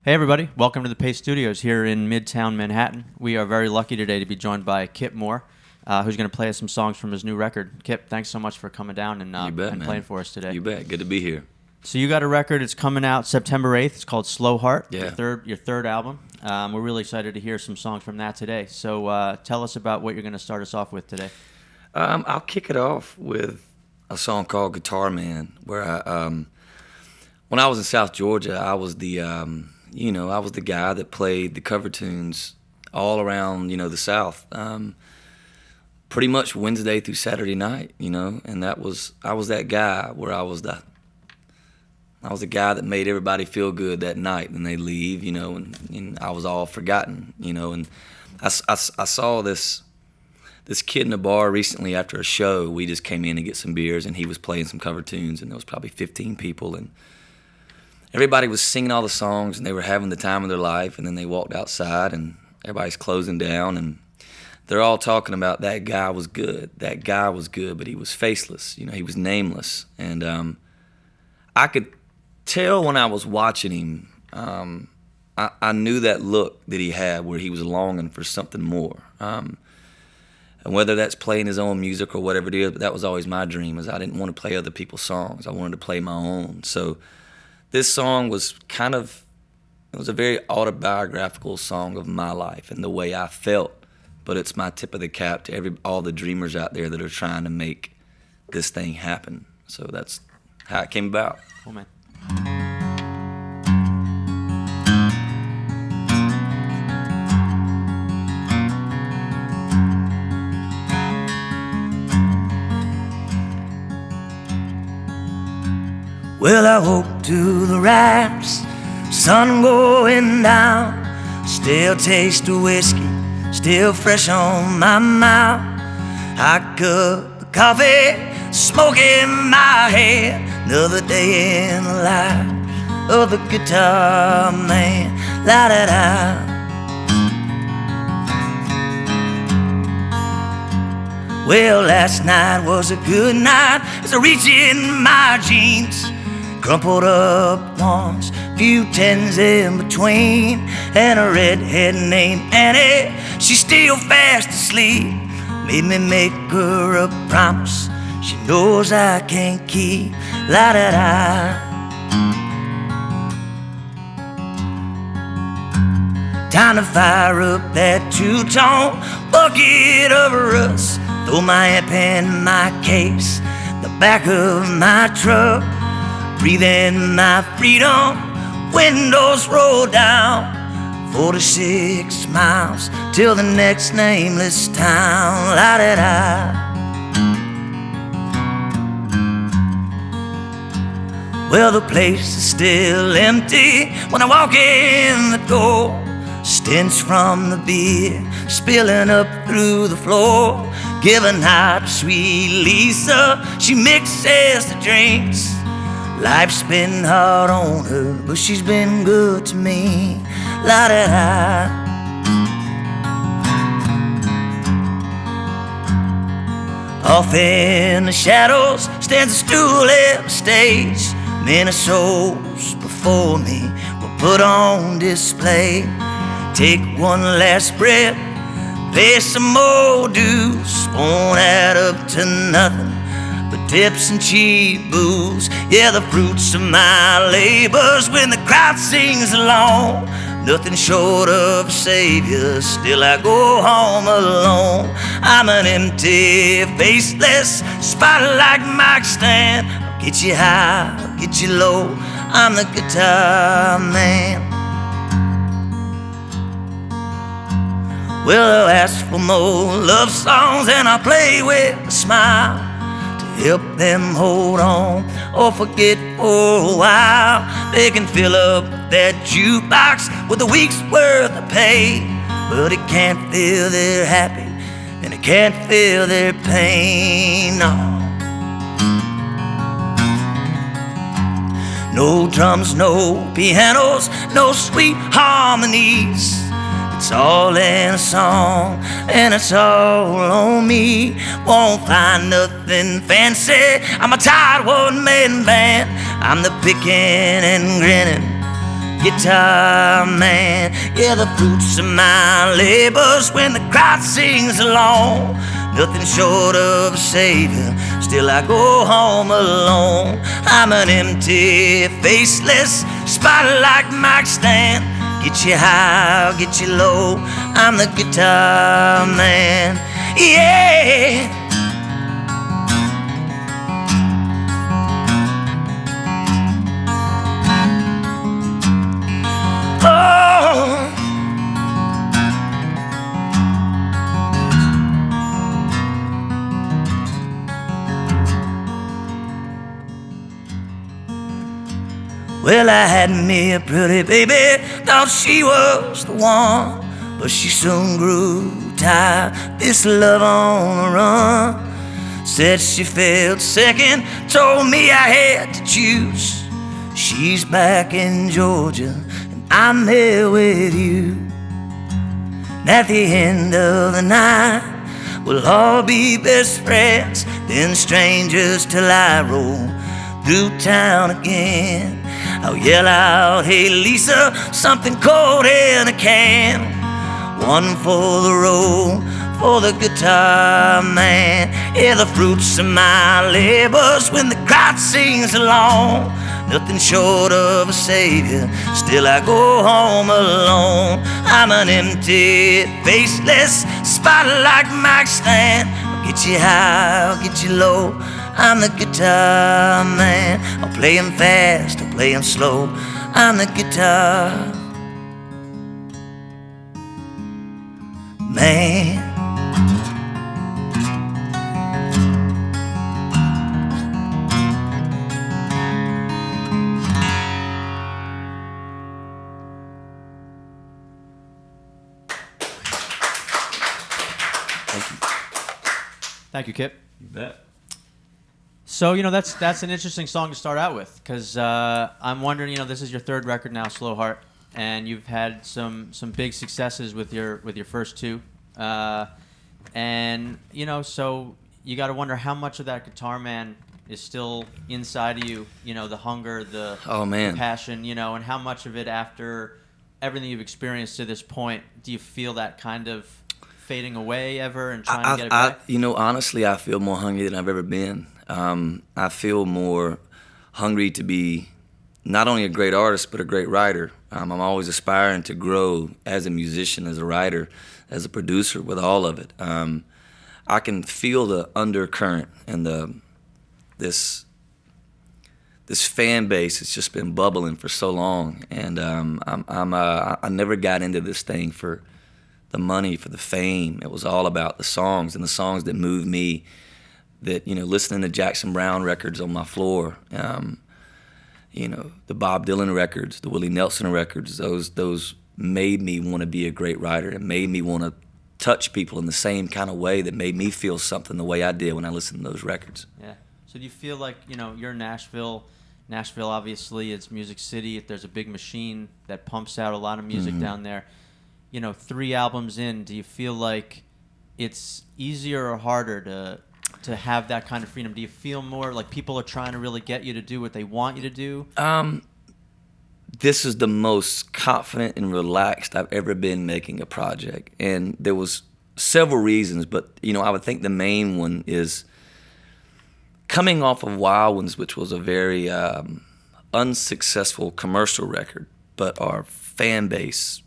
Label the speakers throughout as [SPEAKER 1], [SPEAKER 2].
[SPEAKER 1] Hey everybody, welcome to the Pace Studios here in Midtown Manhattan. We are very lucky today to be joined by Kip Moore, who's going to play us some songs from his new record. Kip, thanks so much for coming down and playing for us today.
[SPEAKER 2] You bet. Good to be here.
[SPEAKER 1] So you got a record, it's coming out September 8th. It's called Slow Heart,
[SPEAKER 2] Yeah.
[SPEAKER 1] your third album. We're really excited to hear some songs from that today. So tell us about what you're going to start us off with today.
[SPEAKER 2] I'll kick it off with a song called Guitar Man, where when I was in South Georgia, I was the I was the guy that played the cover tunes all around, the South, pretty much Wednesday through Saturday night, and I was that guy where I was the guy that made everybody feel good that night, and they leave, and I was all forgotten, and I saw this kid in a bar recently after a show. We just came in to get some beers, and he was playing some cover tunes, and there was probably 15 people, and everybody was singing all the songs, and they were having the time of their life, and then they walked outside, and everybody's closing down, and they're all talking about that guy was good, but he was faceless, he was nameless, and I could tell when I was watching him, I knew that look that he had where he was longing for something more, and whether that's playing his own music or whatever it is, but that was always my dream, is I didn't want to play other people's songs, I wanted to play my own, so this song was it was a very autobiographical song of my life and the way I felt, but it's my tip of the cap to all the dreamers out there that are trying to make this thing happen. So that's how it came about.
[SPEAKER 1] Cool, man.
[SPEAKER 3] Well, I woke to the raps, sun going down, still taste of whiskey, still fresh on my mouth. Hot cup of coffee, smoke in my head, another day in the life of the guitar man. La da da. Well, last night was a good night as I reach in my jeans, crumpled up ones, few tens in between, and a redhead named Annie, she's still fast asleep. Made me make her a promise she knows I can't keep. La da da. Time to fire up that two-tone bucket of rust, throw my amp in my case, the back of my truck, breathe in my freedom, windows roll down, 46 miles till the next nameless town. La da da. Well, the place is still empty when I walk in the door, stench from the beer spilling up through the floor, giving out to sweet Lisa, she mixes the drinks. Life's been hard on her, but she's been good to me. La da da. Off in the shadows stands a stool at the stage. Many souls before me were put on display. Take one last breath, pay some more dues, won't add up to nothing but tips and cheap booze. Yeah, the fruits of my labors when the crowd sings along, nothing short of a savior, still I go home alone. I'm an empty, faceless spotlight mic stand. I'll get you high, I'll get you low, I'm the guitar man. Well, I'll ask for more love songs and I'll play with a smile to help them hold on or forget for a while. They can fill up that jukebox with a week's worth of pay, but it can't fill their happy and it can't fill their pain. No drums, no pianos, no sweet harmonies. It's all in a song, and it's all on me. Won't find nothing fancy, I'm a tired one-man band. I'm the picking and grinning guitar man. Yeah, the fruits of my labors when the crowd sings along. Nothing short of a savior, still I go home alone. I'm an empty, faceless spotlight mic stand. Get you high, I'll get you low, I'm the guitar man. Yeah. Oh. Well, I had me a pretty baby, thought she was the one, but she soon grew tired, this love on the run. Said she felt second, told me I had to choose. She's back in Georgia, and I'm here with you. And at the end of the night, we'll all be best friends, then strangers till I roll through town again. I'll yell out, hey Lisa, something cold in a can. One for the road, for the guitar man. Yeah, the fruits of my labors when the crowd sings along. Nothing short of a savior, still I go home alone. I'm an empty, faceless spotlight mic stand. I'll get you high, I'll get you low, I'm the guitar man. I'll play 'em fast, I'll play 'em slow, I'm the guitar man.
[SPEAKER 1] Thank you, Kip.
[SPEAKER 2] You bet.
[SPEAKER 1] So, that's an interesting song to start out with, because I'm wondering, this is your third record now, Slow Heart, and you've had some big successes with your first two, and so you got to wonder how much of that guitar man is still inside of you, the hunger, the passion, and how much of it, after everything you've experienced to this point, do you feel that kind of fading away ever and trying to get it back?
[SPEAKER 2] Honestly, I feel more hungry than I've ever been. I feel more hungry to be not only a great artist, but a great writer. I'm always aspiring to grow as a musician, as a writer, as a producer, with all of it. I can feel the undercurrent and this fan base has just been bubbling for so long, and I never got into this thing for the money, for the fame. It was all about the songs, and the songs that moved me, that, listening to Jackson Browne records on my floor, the Bob Dylan records, the Willie Nelson records, those made me want to be a great writer and made me want to touch people in the same kind of way that made me feel something the way I did when I listened to those records.
[SPEAKER 1] Yeah. So do you feel like, you're in Nashville. Nashville, obviously, it's Music City. There's a big machine that pumps out a lot of music down there. 3 albums in, do you feel like it's easier or harder to have that kind of freedom? Do you feel more like people are trying to really get you to do what they want you to do?
[SPEAKER 2] This is the most confident and relaxed I've ever been making a project. And there was several reasons, but, I would think the main one is coming off of Wild Ones, which was a very unsuccessful commercial record, but our fan base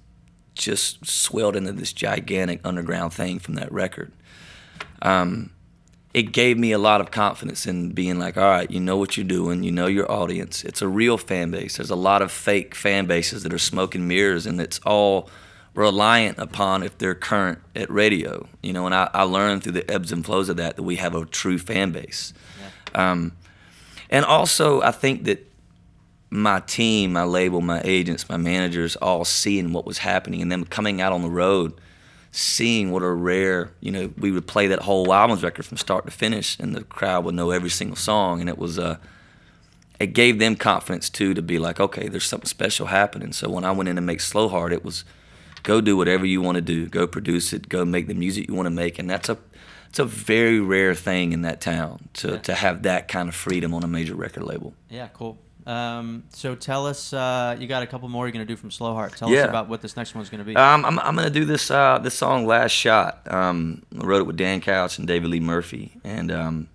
[SPEAKER 2] just swelled into this gigantic underground thing from that record. It gave me a lot of confidence in being like, all right, you know what you're doing, you know your audience. It's a real fan base. There's a lot of fake fan bases that are smoke and mirrors, and it's all reliant upon if they're current at radio. And I learned through the ebbs and flows of that we have a true fan base. Yeah. And also, I think that my team, my label, my agents, my managers, all seeing what was happening, and them coming out on the road, seeing what a rare, we would play that whole Wild Ones record from start to finish, and the crowd would know every single song, and it gave them confidence too, to be like, okay, there's something special happening. So when I went in to make Slow Heart, it was go do whatever you want to do, go produce it, go make the music you want to make, and it's a very rare thing in that town to have that kind of freedom on a major record label.
[SPEAKER 1] Yeah, cool. So tell us, you got a couple more you're gonna do from Slow Heart. Tell
[SPEAKER 2] Yeah.
[SPEAKER 1] us about what this next one's gonna be.
[SPEAKER 2] I'm gonna do this song "Last Shot." I wrote it with Dan Couch and David Lee Murphy, and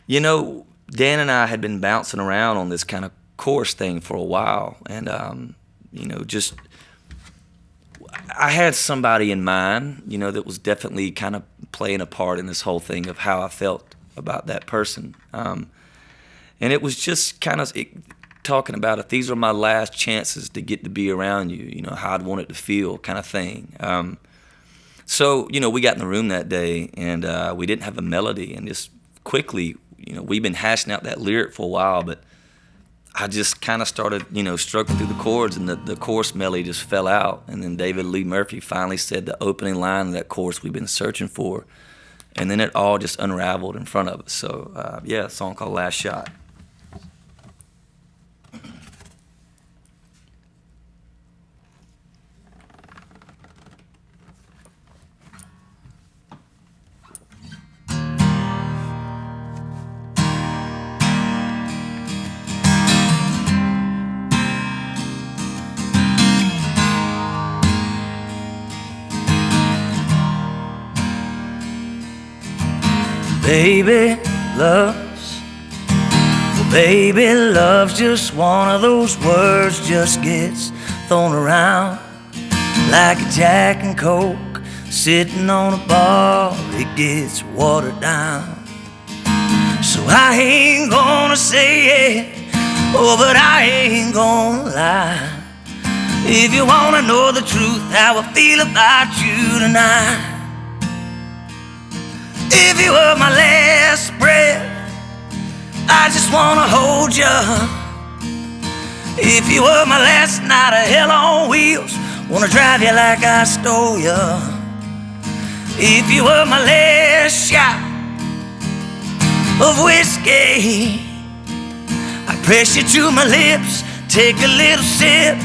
[SPEAKER 2] you know, Dan and I had been bouncing around on this kind of chorus thing for a while, and you know, just I had somebody in mind, you know, that was definitely kind of playing a part in this whole thing of how I felt about that person. And it was just kind of talking about if these are my last chances to get to be around you, you know, how I'd want it to feel kind of thing. So, you know, we got in the room that day and we didn't have a melody, and just quickly, you know, we've been hashing out that lyric for a while, but I just kind of started, you know, struggling through the chords, and the chorus melody just fell out. And then David Lee Murphy finally said the opening line of that chorus we've been searching for. And then it all just unraveled in front of us. So, yeah, a song called Last Shot.
[SPEAKER 3] Baby loves, well, baby loves just one of those words, just gets thrown around like a Jack and Coke sitting on a bar, it gets watered down. So I ain't gonna say it, oh, but I ain't gonna lie. If you wanna know the truth, how I feel about you tonight. If you were my last breath, I just wanna hold you. If you were my last night of hell on wheels, wanna drive you like I stole you. If you were my last shot of whiskey, I'd press you to my lips, take a little sip,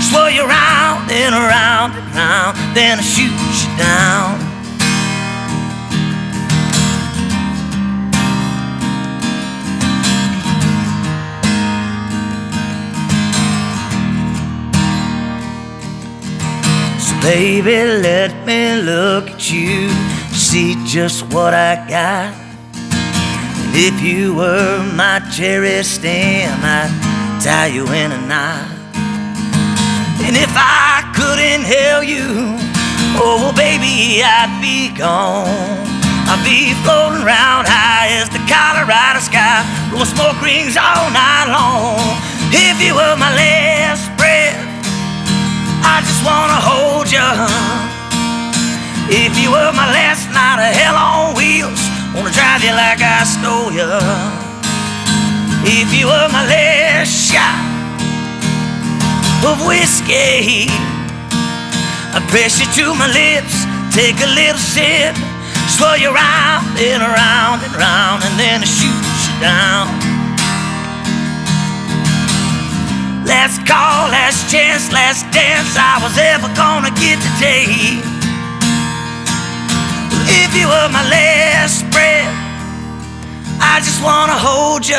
[SPEAKER 3] swirl you round and around and round, then I shoot you down. Baby, let me look at you, see just what I got. And if you were my cherry stem, I'd tie you in a knot. And if I could inhale you, oh, well, baby, I'd be gone. I'd be floating around high as the Colorado sky, blowing smoke rings all night long. If you were my last breath, I just wanna hold you. If you were my last night of hell on wheels, wanna drive you like I stole you. If you were my last shot of whiskey, I'd press you to my lips, take a little sip, swirl you round and around and round, and then I shoot you down. Last call, last chance, last dance I was ever gonna get today. If you were my last breath, I just wanna hold you.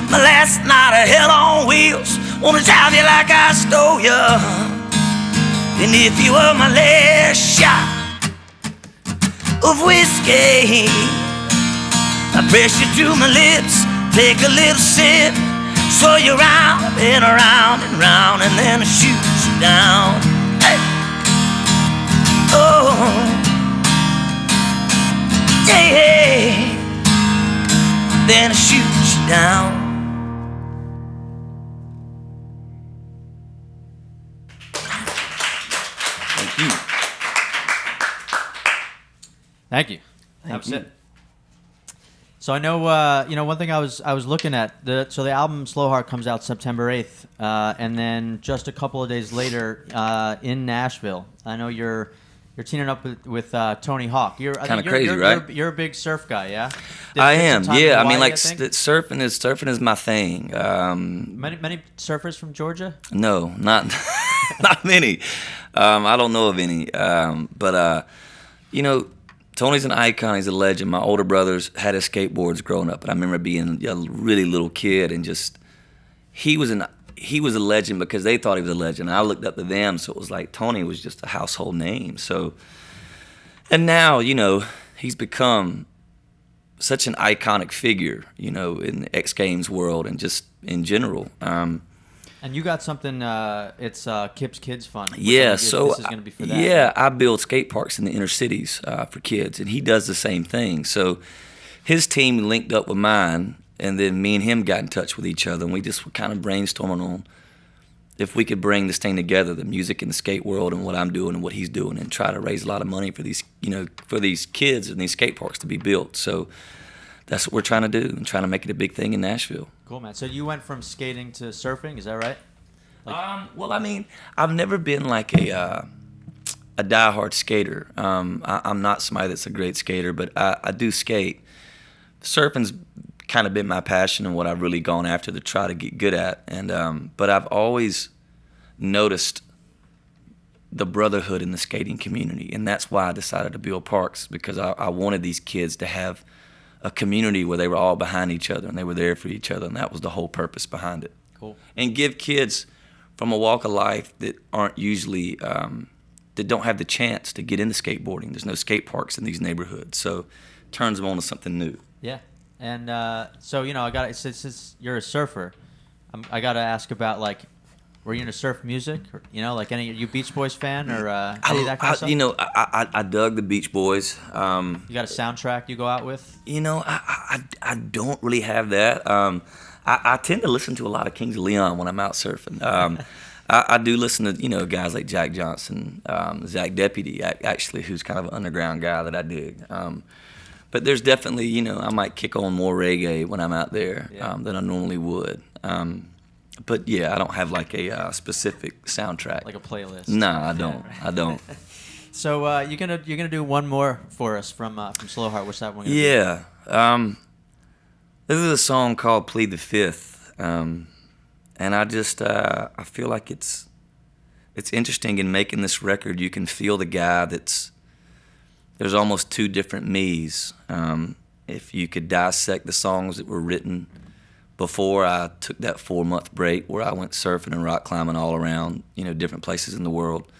[SPEAKER 3] My last night of hell on wheels, wanna drive you like I stole you. And if you were my last shot of whiskey, I press you to my lips, take a little sip, swirl you round and around and round, and then I shoot you down. Hey. Oh, yeah, yeah. Then I shoot you down.
[SPEAKER 2] Thank you.
[SPEAKER 1] Thank you. That was it. So I know, one thing I was looking at. So the album Slow Heart comes out September 8th, and then just a couple of days later in Nashville. I know you're teaming up with Tony Hawk.
[SPEAKER 2] Kinda crazy, right?
[SPEAKER 1] You're a big surf guy, yeah?
[SPEAKER 2] I am. Yeah, I mean, like
[SPEAKER 1] think?
[SPEAKER 2] surfing is my thing.
[SPEAKER 1] Many surfers from Georgia?
[SPEAKER 2] No, not not many. I don't know of any. But Tony's an icon. He's a legend. My older brothers had his skateboards growing up, and I remember being a really little kid and just he was a legend because they thought he was a legend. I looked up to them, so it was like Tony was just a household name. So, and now, you know, he's become such an iconic figure, you know, in the X Games world and just in general.
[SPEAKER 1] And you got something, it's Kip's Kids Fund.
[SPEAKER 2] Yeah, so
[SPEAKER 1] this is going to be for that.
[SPEAKER 2] Yeah, I build skate parks in the inner cities for kids, and he does the same thing. So his team linked up with mine, and then me and him got in touch with each other, and we just were kind of brainstorming on if we could bring this thing together, the music and the skate world and what I'm doing and what he's doing, and try to raise a lot of money for these, you know, for these kids and these skate parks to be built. So that's what we're trying to do and trying to make it a big thing in Nashville.
[SPEAKER 1] Cool, man. So you went from skating to surfing, is that right?
[SPEAKER 2] Well, I mean, I've never been like a diehard skater. I'm not somebody that's a great skater, but I do skate. Surfing's kind of been my passion and what I've really gone after to try to get good at. And but I've always noticed the brotherhood in the skating community, and that's why I decided to build parks, because I wanted these kids to have a community where they were all behind each other and they were there for each other, and that was the whole purpose behind it.
[SPEAKER 1] Cool.
[SPEAKER 2] And give kids from a walk of life that aren't usually that don't have the chance to get into skateboarding. There's no skate parks in these neighborhoods, so it turns them on to something new.
[SPEAKER 1] Yeah, and so you know, since you're a surfer, I got to ask about, like, were you into surf music? Or, you know, like, are you Beach Boys fan or any of that kind of stuff?
[SPEAKER 2] You know, I dug the Beach Boys.
[SPEAKER 1] You got a soundtrack you go out with?
[SPEAKER 2] You know, I don't really have that. I tend to listen to a lot of Kings of Leon when I'm out surfing. I do listen to, you know, guys like Jack Johnson, Zach Deputy, actually, who's kind of an underground guy that I dig. But there's definitely, you know, I might kick on more reggae when I'm out there than I normally would. But yeah, I don't have like a specific soundtrack,
[SPEAKER 1] like a playlist.
[SPEAKER 2] No, I don't. I don't.
[SPEAKER 1] So you're gonna do one more for us from Slow Heart. What's that one? Gonna be?
[SPEAKER 2] Yeah. This is a song called "Plead the Fifth," and I just I feel like it's interesting in making this record. You can feel the guy there's almost two different me's. If you could dissect the songs that were written before I took that 4-month break where I went surfing and rock climbing all around, you know, different places in the world.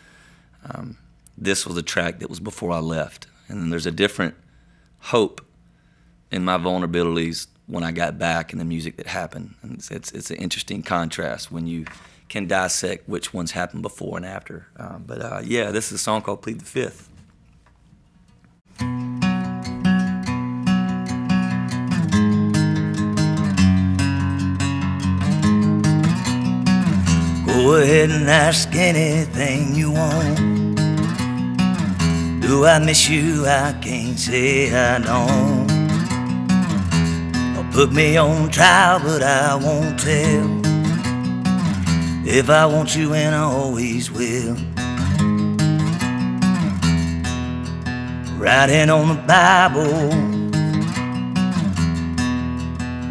[SPEAKER 2] This was a track that was before I left. And then there's a different hope in my vulnerabilities when I got back and the music that happened. And it's an interesting contrast when you can dissect which ones happened before and after. But yeah, this is a song called Plead the Fifth.
[SPEAKER 3] Go ahead and ask anything you want. Do I miss you? I can't say I don't. Put me on trial, but I won't tell. If I want you, and I always will. Writing on the Bible,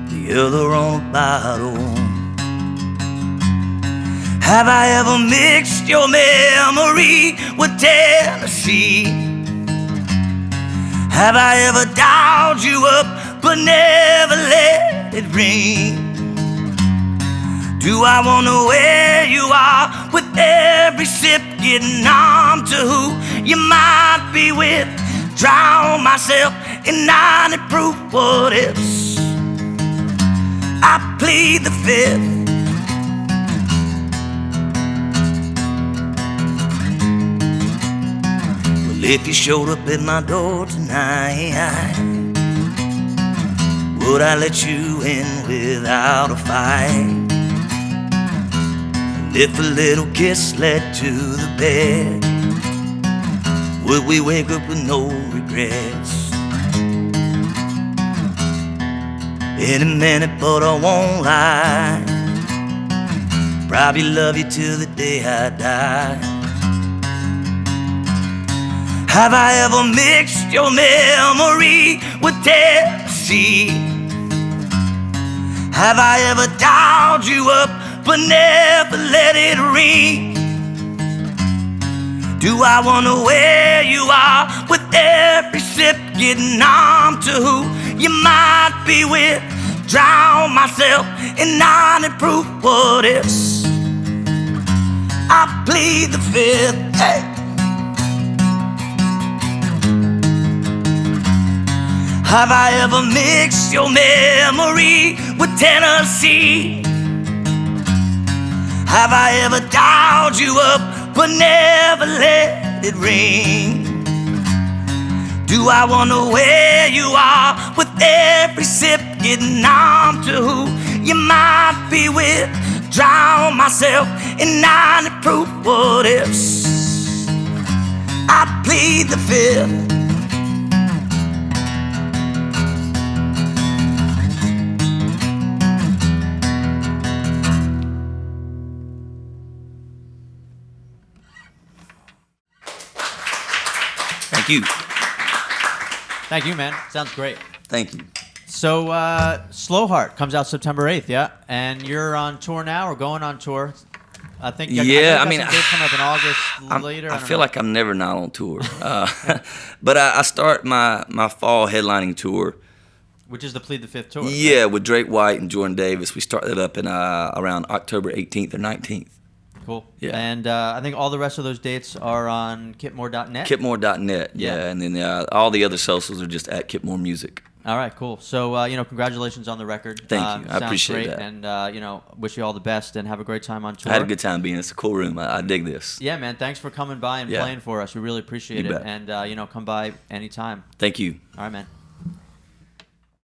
[SPEAKER 3] the other on a bottle. Have I ever mixed your memory with Tennessee? Have I ever dialed you up but never let it ring? Do I wanna where you are with every sip, getting on to who you might be with? Drown myself in 90 proof what ifs. I plead the fifth. If you showed up at my door tonight, would I let you in without a fight? And if a little kiss led to the bed, would we wake up with no regrets? In a minute, but I won't lie, probably love you till the day I die. Have I ever mixed your memory with Tennessee? Have I ever dialed you up but never let it ring? Do I wanna where you are with every sip, getting numb to who you might be with. Drown myself in non-proof what ifs. I plead the fifth. Hey. Have I ever mixed your memory with Tennessee? Have I ever dialed you up but never let it ring? Do I wonder where you are with every sip, getting numb to who you might be with? Drown myself in 90 proof what ifs. I plead the fifth.
[SPEAKER 2] Thank you.
[SPEAKER 1] Thank you, man. Sounds great.
[SPEAKER 2] Thank you.
[SPEAKER 1] So, Slow Heart comes out September 8th, yeah? And you're on tour now or going on tour? I think.
[SPEAKER 2] Yeah,
[SPEAKER 1] I mean, dates coming up in August later.
[SPEAKER 2] I feel like I'm never not on tour. But I start my fall headlining tour.
[SPEAKER 1] Which is the Plead the Fifth tour.
[SPEAKER 2] Yeah,
[SPEAKER 1] right?
[SPEAKER 2] with Drake White and Jordan Davis. We start that up in around October 18th or 19th.
[SPEAKER 1] Cool.
[SPEAKER 2] Yeah.
[SPEAKER 1] And I think all the rest of those dates are on kitmore.net.
[SPEAKER 2] Kitmore.net, yeah. And then all the other socials are just at Kitmore Music.
[SPEAKER 1] All right, cool. So, congratulations on the record.
[SPEAKER 2] Thank you. I appreciate
[SPEAKER 1] great.
[SPEAKER 2] that.
[SPEAKER 1] And, wish you all the best and have a great time on tour.
[SPEAKER 2] I had a good time being in. It's a cool room. I dig this.
[SPEAKER 1] Yeah, man. Thanks for coming by and playing for us. We really appreciate
[SPEAKER 2] You
[SPEAKER 1] it.
[SPEAKER 2] bet.
[SPEAKER 1] And, come by anytime.
[SPEAKER 2] Thank you.
[SPEAKER 1] All right, man.